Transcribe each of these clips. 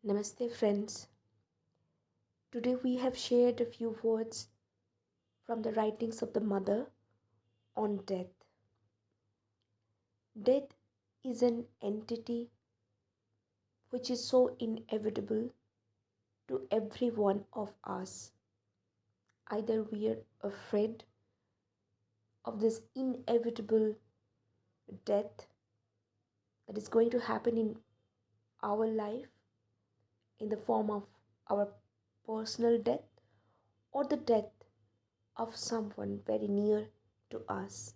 Namaste, friends. Today we have shared a few words from the writings of the mother on death. Death is an entity which is so inevitable to every one of us. Either we are afraid of this inevitable death that is going to happen in our life in the form of our personal death or the death of someone very near to us.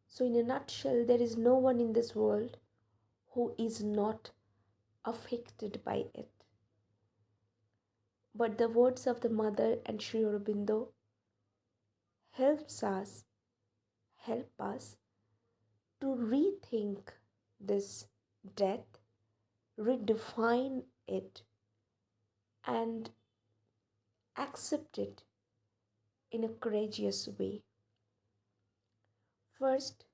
So, in a nutshell, there is no one in this world who is not affected by it. But the words of the mother and Sri Aurobindo helps us, help us to rethink this death, redefine it, and accept it in a courageous way. First,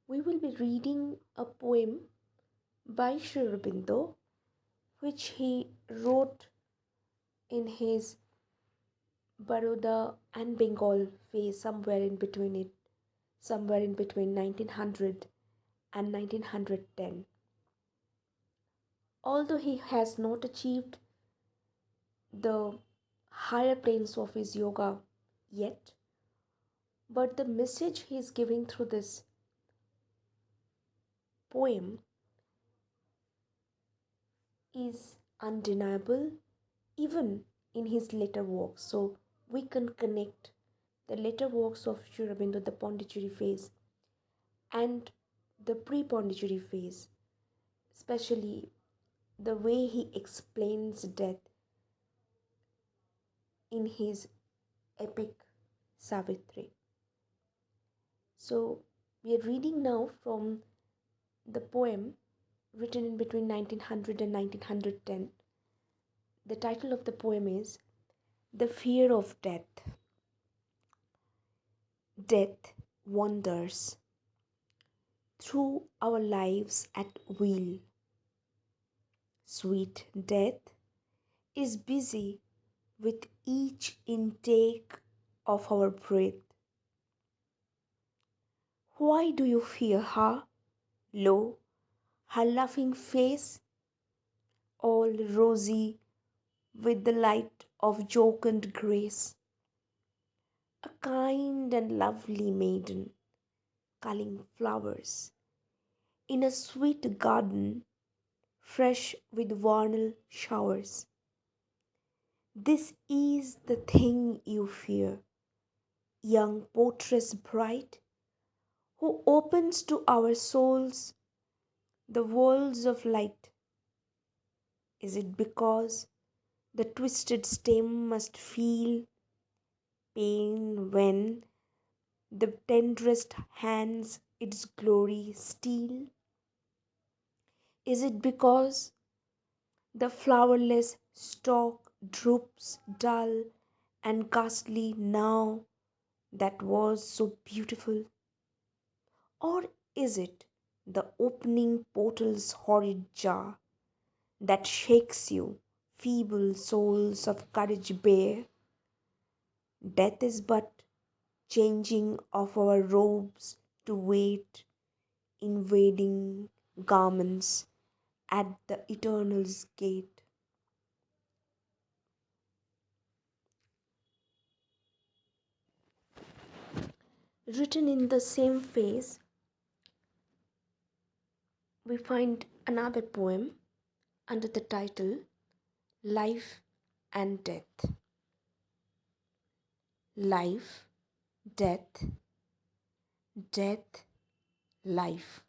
we will be reading a poem by Sri Aurobindo, which he wrote in his Baroda and Bengal phase, somewhere in between 1900 and 1910. Although he has not achieved the higher planes of his yoga yet, but the message he is giving through this poem is undeniable even in his later works. So we can connect the later works of Sri Aurobindo, the Pondicherry phase, and the pre-Pondicherry phase, especially the way he explains death in his epic Savitri. So, we are reading now from the poem written in between 1900 and 1910. The title of the poem is The Fear of Death. Death wanders through our lives at will. Sweet death is busy with each intake of our breath. Why do you fear her? Lo, her laughing face, all rosy with the light of jocund grace. A kind and lovely maiden, culling flowers in a sweet garden, fresh with vernal showers. This is the thing you fear, young portress bright, who opens to our souls the worlds of light. Is it because the twisted stem must feel pain when the tenderest hands its glory steal? Is it because the flowerless stalk droops dull and ghastly now that was so beautiful? Or is it the opening portal's horrid jar that shakes you, feeble souls of courage bear? Death is but changing of our robes to wait, invading garments at the Eternal's gate. Written in the same phase, we find another poem under the title Life and Death. Life, death, death, life.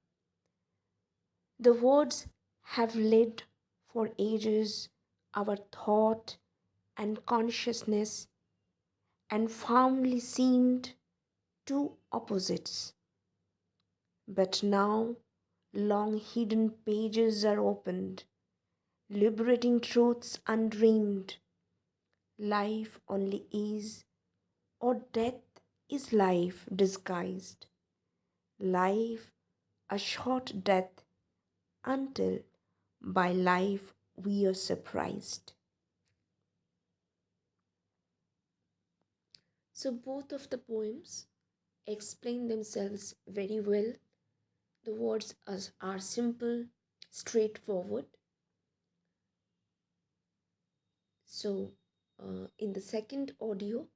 The words have led for ages our thought and consciousness and fondly seemed two opposites. But now long hidden pages are opened, liberating truths undreamed. Life only is, or death is life disguised. Life a short death until by life we are surprised. So, both of the poems explain themselves very well. The words are simple, straightforward. So, in the second audio,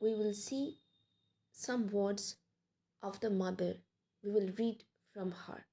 we will see some words of the mother. We will read from her.